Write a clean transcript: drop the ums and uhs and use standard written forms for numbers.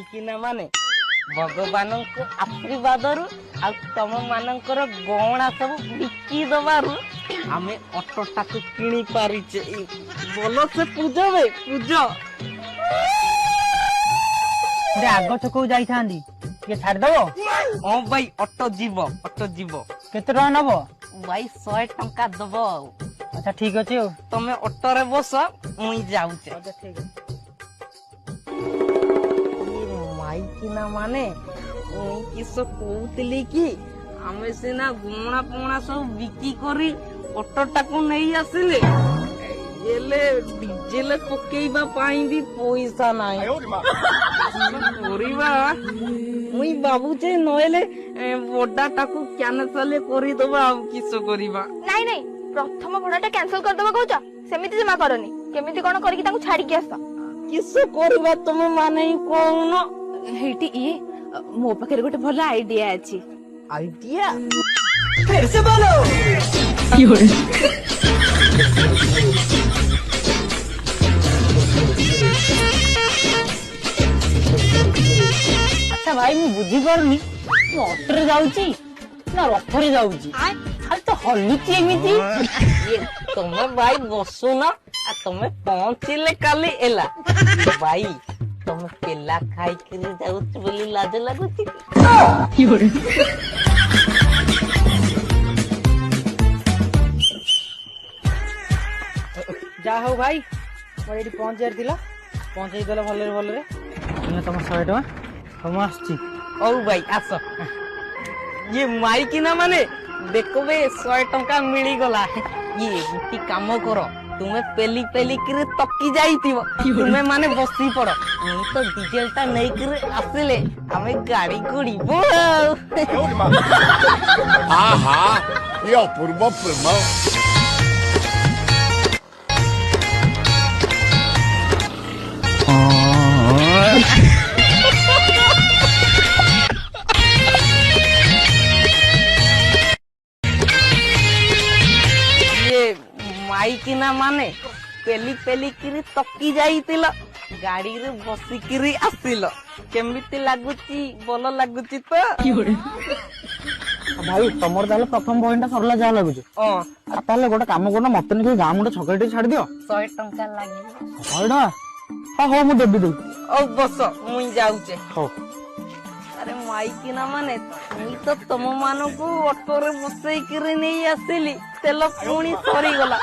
ମାଇକିନା ମାନେ ଭଗବାନଙ୍କ ଆଶୀର୍ବାଦରୁ ଆଉ ତମ ମାନଙ୍କର ଗହଣା ସବୁ ବିକି ଦବାରୁ ଆମେ ଅଟୋଟାକୁ କିଣି ପାରିଛେ। ଭଲସେ ପୂଜ ବେ ପୂଜ। ଆଗ ଛକକୁ ଯାଇଥାନ୍ତି, ଟିକେ ଛାଡିଦବ? ହଁ ଭାଇ ଅଟୋ ଯିବ, ଅଟୋ ଯିବ। କେତେ ଟଙ୍କା ନବ? ଭାଇ 100 ଟଙ୍କା ଦବ ଆଉ। ଆଚ୍ଛା ଠିକ ଅଛି ଆଉ। ତମେ ଅଟୋରେ ବସ, ମୁଇଁ ଯାଉଛେ। ଆଚ୍ଛା ଠିକ ଅଛି। ମାଇକିନା ମାନେ ମୁଇଁ କିସ କହୁଥିଲି କି ଆମେ ସିନା ଗହଣା ପଣା ସବୁ ବିକି କରି ଅଟୋଟାକୁ ନେଇ ଆସିଲେ, ହେଲେ ଡିଜେଲ ପକେଇବା ପାଇଁ ବି ପଇସା ନାହିଁ। କରିବା ମୁଇଁ ଭାବୁଛେ ନହେଲେ ବଡାଟାକୁ କ୍ୟାନସଲ କରିଦବା ଆଉ କିସ କରିବା। ନାଇଁ ନାଇଁ, ପ୍ରଥମ ଭଡାଟା କ୍ୟାନସଲ କରିଦବା କହୁଛ? ସେମିତି ଜମା କରନି। କେମିତି କଣ କରିକି ତାଙ୍କୁ ଛାଡିକି ଆସ। କିସ କରିବା ତମେ ମାନେ ହିଁ କହୁନ। ହେଇଟି ଇଏ, ମୋ ପାଖରେ ଗୋଟେ ଭଲ ଆଇଡିଆ ଅଛି। ଆଇଡିଆ? ଆଚ୍ଛା ଭାଇ, ମୁଁ ବୁଝିପାରୁନି, ମୁଁ ଅଟୋରେ ଯାଉଛି ନା ରଥରେ ଯାଉଛି? ଖାଲି ତ ହଲୁଛି ଏମିତି। ତମେ ଭାଇ ବସୁନ, ତମେ ପହଞ୍ଚିଲେ କାଲି ହେଲା। ଭାଇ ତମେ ପିଲା ଖାଇକିରି ଯାଉଛ ବୋଲି ଲାଜ ଲାଗୁଛି। ଯାହା ହଉ ଭାଇ, ମୋର ଏଇଠି ପହଞ୍ଚିବାର ଥିଲା, ପହଞ୍ଚେଇ ଦେଲ ଭଲରେ ଭଲରେ। ତମ 100 ଟଙ୍କା ମୁଁ ଆସୁଛି। ହଉ ଭାଇ ଆସ। ଇଏ ମାଇକିନା ମାନେ ଦେଖ ବେ 100 ଟଙ୍କା ମିଳିଗଲା। ଇଏ ଗୋଟେ କାମ କର, ତୁମେ ପେଲି ପେଲିକିରି ତକି ଯାଇଥିବ, ତୁମେ ମାନେ ବସି ପଡ। ମୁଁ ତ ଡିଜେଲ ଟା ନେଇକିରି ଆସିଲେ ଆମେ ଗାଡି ଗୁଡିବ। ଆହା, ଏ ଅପୂର୍ବ ପ୍ରେମ। ଇଏ ମାଇକିନା ମାନେ ପେଲି ପେଲିକିରି ତକି ଯାଇଥିଲ, ଗାଡିରେ ବସିକିରି ଆସିଲ। କେମିତି ଲାଗୁଛି? ଭଲ ଲାଗୁଛି ତ? ଭାଇ ତମର ତାହେଲେ ପ୍ରଥମ ପଏଣ୍ଟ ଟା ସରିଲା ଯାହା ଲାଗୁଛି। ହଁ, ଆଉ ତାହେଲେ ଗୋଟେ କାମ କରୁନ, ମତେ ନେଇକି ଗାଁ ମୁଣ୍ଡେ ଛକରେ ଟିକେ ଛାଡିଦିଅ। 100 ଟଙ୍କା ଲାଗିବ। 100 ଟଙ୍କା? ହଉ ମୁଁ ଦେବି। ହଉ ବସ, ମୁଇଁ ଯାଉଛେ। ହଉ। ଆରେ ମାଇକିନା ମାନେ ମୁଇଁ ତ ତମ ମାନଙ୍କୁ ଅଟୋରେ ବସେଇକିରି ନେଇ ଆସିଲି, ତେଲ ପୁଣି ସରିଗଲା।